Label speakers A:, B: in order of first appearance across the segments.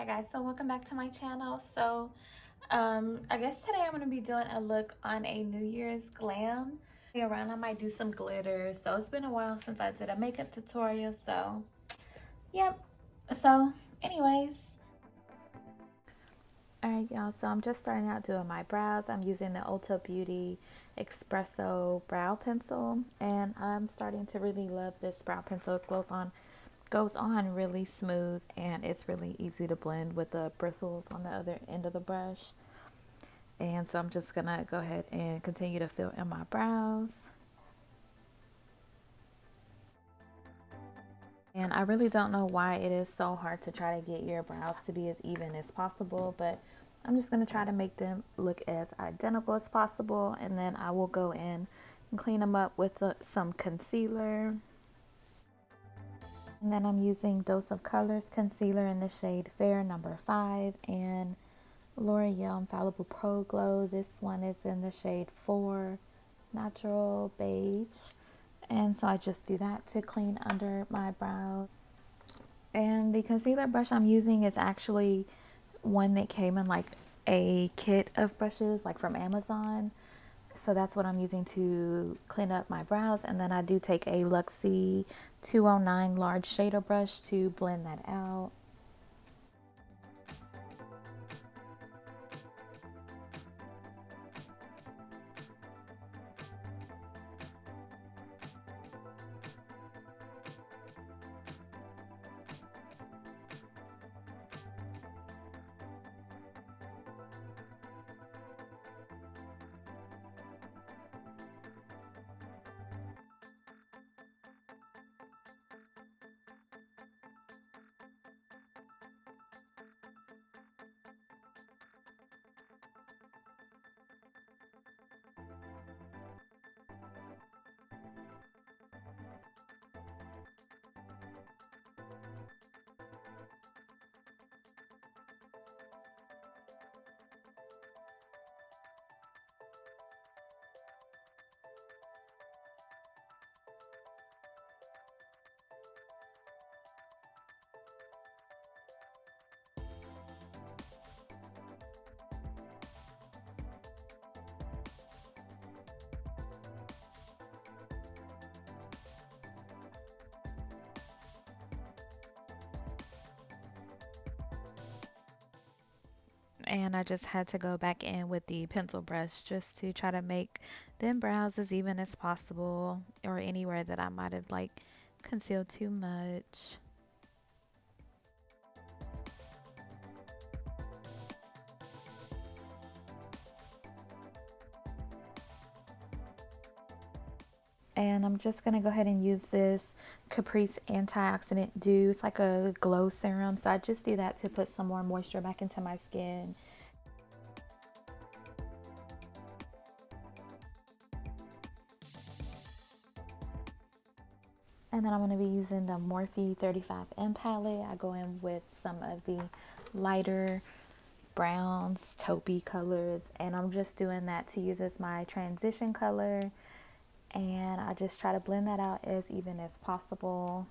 A: Hi guys, so welcome back to my channel. I guess today I'm going to be doing a look on a New Year's glam. Around I might do some glitter. So it's been a while since I did a makeup tutorial. So yep. So anyways. Alright y'all, so I'm just starting out doing my brows. I'm using the Ulta Beauty Expresso brow pencil. And I'm starting to really love this brow pencil. It goes on really smooth, and it's really easy to blend with the bristles on the other end of the brush. And so I'm just gonna go ahead and continue to fill in my brows. And I really don't know why it is so hard to try to get your brows to be as even as possible, but I'm just gonna try to make them look as identical as possible, and then I will go in and clean them up with some concealer. And then I'm using Dose of Colors concealer in the shade Fair number 5 and L'Oreal Infallible Pro Glow. This one is in the shade 4 Natural Beige. And so I just do that to clean under my brows. And the concealer brush I'm using is actually one that came in like a kit of brushes, like from Amazon. So that's what I'm using to clean up my brows. And then I do take a Luxie 209 large shader brush to blend that out. And I just had to go back in with the pencil brush just to try to make them brows as even as possible, or anywhere that I might have like concealed too much. And I'm just going to go ahead and use this Caprice Antioxidant Dew. It's like a glow serum, so I just do that to put some more moisture back into my skin. And then I'm going to be using the Morphe 35M palette. I go in with some of the lighter browns, taupey colors, and I'm just doing that to use as my transition color. And I just try to blend that out as even as possible.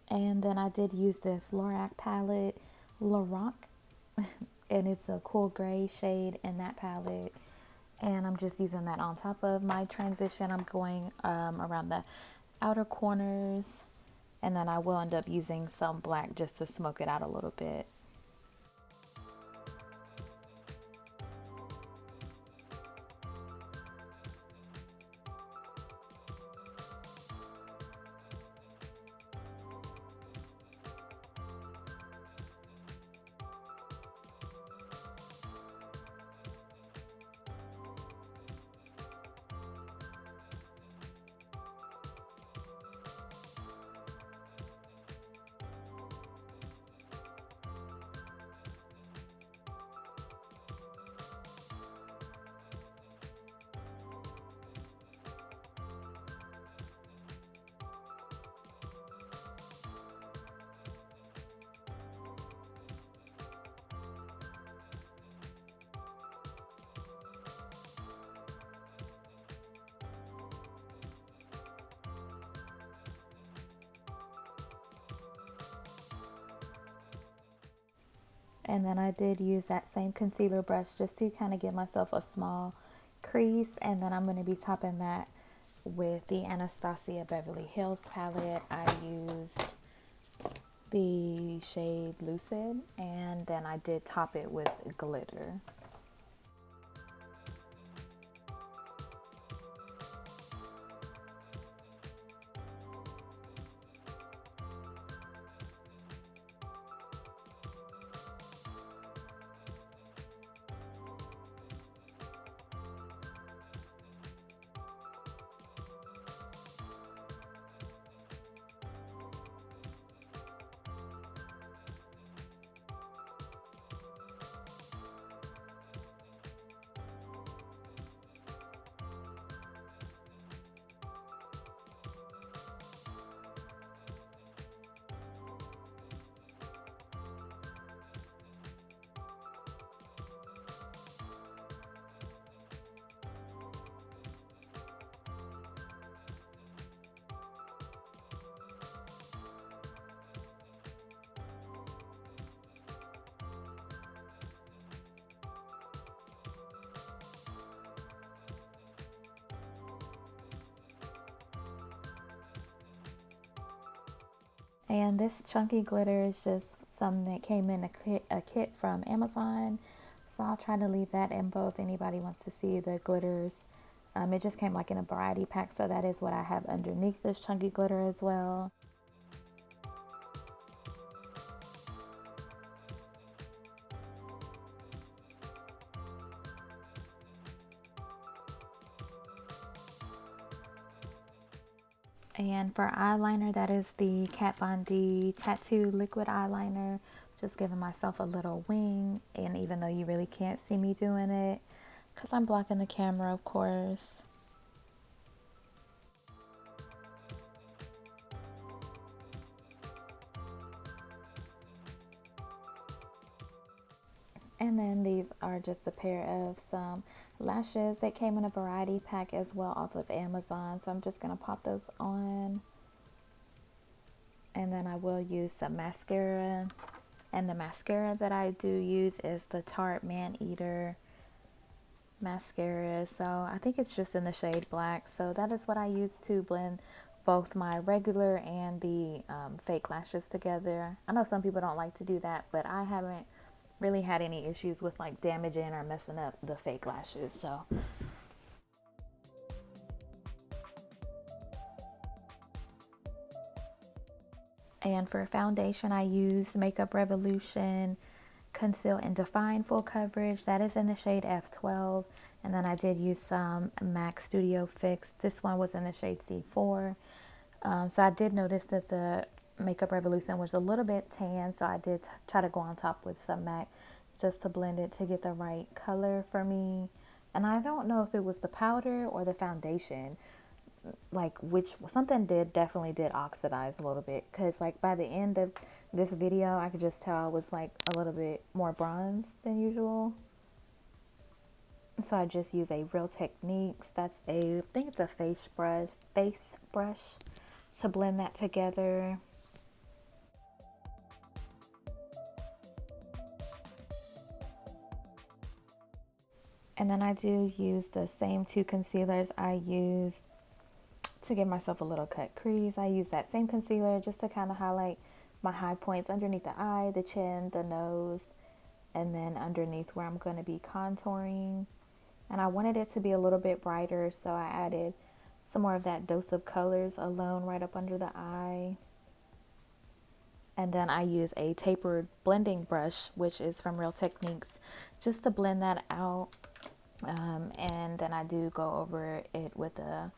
A: And then I did use this Lorac palette, Lorac, and it's a cool gray shade in that palette. And I'm just using that on top of my transition. I'm going around the outer corners, and then I will end up using some black just to smoke it out a little bit. And then I did use that same concealer brush just to kind of give myself a small crease. And then I'm going to be topping that with the Anastasia Beverly Hills palette. I used the shade Lucid, and then I did top it with glitter. And this chunky glitter is just something that came in a kit from Amazon. So I'll try to leave that info if anybody wants to see the glitters. It just came like in a variety pack, so that is what I have underneath this chunky glitter as well. And for eyeliner, that is the Kat Von D Tattoo Liquid Eyeliner. Just giving myself a little wing. And even though you really can't see me doing it, because I'm blocking the camera, of course. And then these are just a pair of some lashes that came in a variety pack as well off of Amazon. So I'm just going to pop those on. And then I will use some mascara. And the mascara that I do use is the Tarte Maneater mascara. So I think it's just in the shade black. So that is what I use to blend both my regular and the fake lashes together. I know some people don't like to do that, but I haven't really had any issues with like damaging or messing up the fake lashes. So and for foundation, I use Makeup Revolution Conceal and Define Full Coverage. That is in the shade F12. And then I did use some MAC Studio Fix. This one was in the shade C4. So I did notice that the Makeup Revolution was a little bit tan. So I did try to go on top with some MAC just to blend it to get the right color for me. And I don't know if it was the powder or the foundation, like which something definitely did oxidize a little bit, because like by the end of this video I could just tell I was like a little bit more bronze than usual. So I just use a Real Techniques, that's a, I think it's a face brush to blend that together. And then I do use the same two concealers I used to give myself a little cut crease. I use that same concealer just to kind of highlight my high points underneath the eye, the chin, the nose, and then underneath where I'm going to be contouring. And I wanted it to be a little bit brighter, so I added some more of that Dose of Colors alone right up under the eye. And then I use a tapered blending brush, which is from Real Techniques, just to blend that out. And then I do go over it with a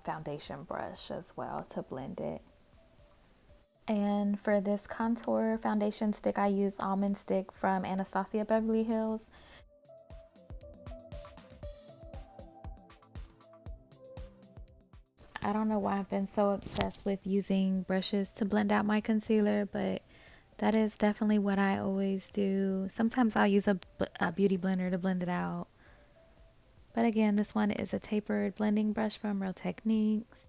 A: foundation brush as well to blend it. And for this contour foundation stick, I use Almond Stick from Anastasia Beverly Hills. I don't know why I've been so obsessed with using brushes to blend out my concealer, but that is definitely what I always do. Sometimes I'll use a beauty blender to blend it out. But again, this one is a tapered blending brush from Real Techniques.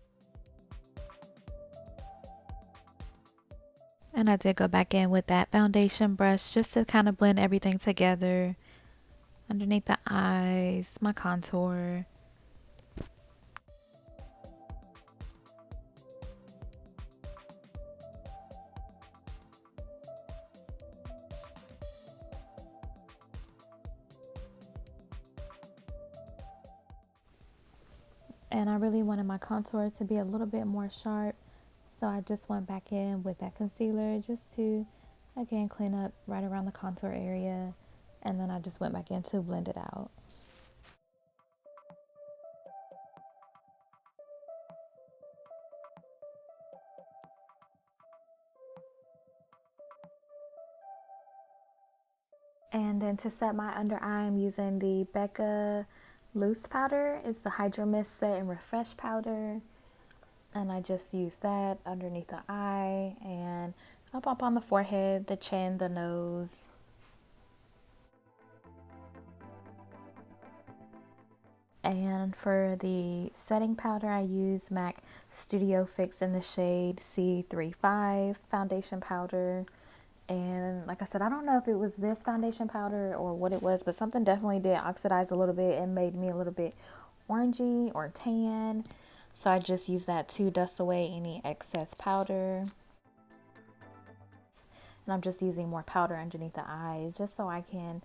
A: And I did go back in with that foundation brush just to kind of blend everything together underneath the eyes, my contour. And I really wanted my contour to be a little bit more sharp, so I just went back in with that concealer just to again clean up right around the contour area, and then I just went back in to blend it out. And then to set my under eye, I'm using the Becca loose powder. It's the Hydra Mist Set and Refresh powder, and I just use that underneath the eye and up on the forehead, the chin, the nose. And for the setting powder, I use MAC Studio Fix in the shade C35 foundation powder. And like I said, I don't know if it was this foundation powder or what it was, but something definitely did oxidize a little bit and made me a little bit orangey or tan. So I just use that to dust away any excess powder. And I'm just using more powder underneath the eyes just so I can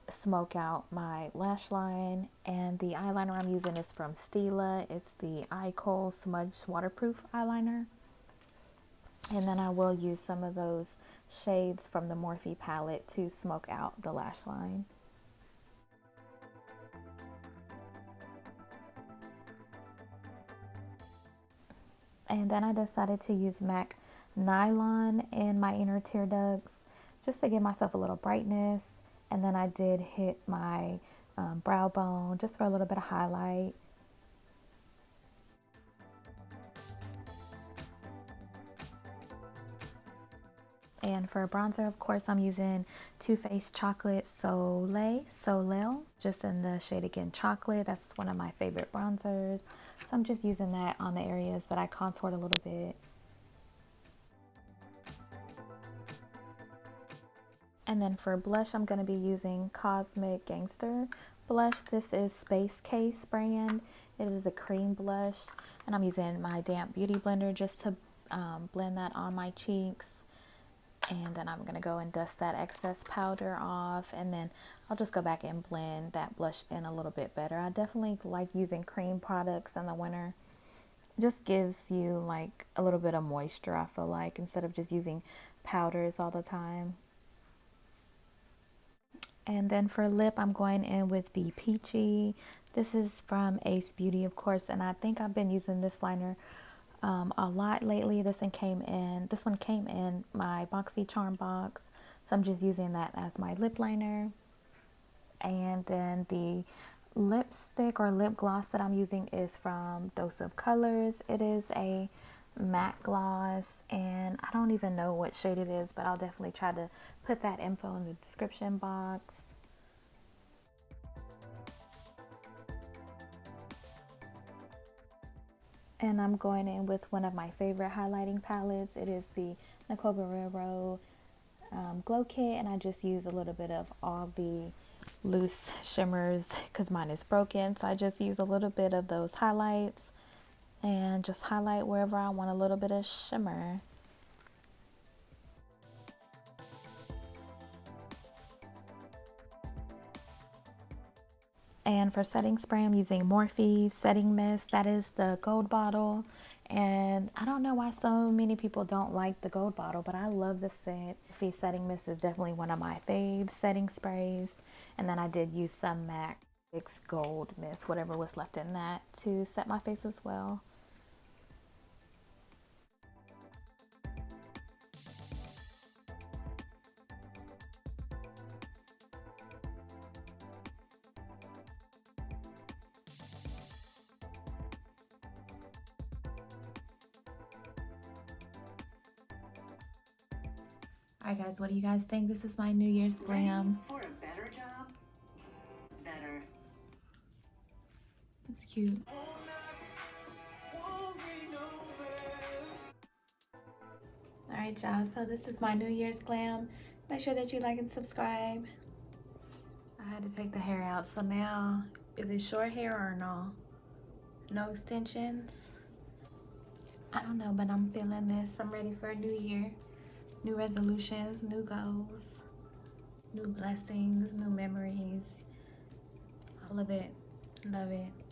A: smoke out my lash line. And the eyeliner I'm using is from Stila. It's the Kohl Smudge Waterproof Eyeliner. And then I will use some of those shades from the Morphe palette to smoke out the lash line. And then I decided to use MAC Nylon in my inner tear ducts just to give myself a little brightness. And then I did hit my brow bone just for a little bit of highlight. And for bronzer, of course, I'm using Too Faced Chocolate Soleil, just in the shade again Chocolate. That's one of my favorite bronzers. So I'm just using that on the areas that I contoured a little bit. And then for blush, I'm going to be using Cosmic Gangster blush. This is Space Case brand. It is a cream blush, and I'm using my damp beauty blender just to blend that on my cheeks. And then I'm going to go and dust that excess powder off, and then I'll just go back and blend that blush in a little bit better. I definitely like using cream products in the winter. Just gives you like a little bit of moisture, I feel like, instead of just using powders all the time. And then for lip, I'm going in with Be Peachy. This is from Ace Beauty, of course, and I think I've been using this liner a lot lately. This one came in my Boxy Charm box, so I'm just using that as my lip liner. And then the lipstick or lip gloss that I'm using is from Dose of Colors. It is a matte gloss, and I don't even know what shade it is, but I'll definitely try to put that info in the description box. And I'm going in with one of my favorite highlighting palettes. It is the Nicole Guerriero Glow Kit, and I just use a little bit of all the loose shimmers because mine is broken. So I just use a little bit of those highlights and just highlight wherever I want a little bit of shimmer. And for setting spray, I'm using Morphe Setting Mist. That is the gold bottle. And I don't know why so many people don't like the gold bottle, but I love the scent. Morphe Setting Mist is definitely one of my fave setting sprays. And then I did use some MAC Fix Gold Mist, whatever was left in that, to set my face as well. Alright guys, what do you guys think? This is my New Year's glam.
B: For a better job? Better.
A: It's cute. Alright, y'all, so this is my New Year's glam. Make sure that you like and subscribe. I had to take the hair out, so now, is it short hair or no? No extensions? I don't know, but I'm feeling this. I'm ready for a new year. New resolutions, new goals, new blessings, new memories. All of it. Love it.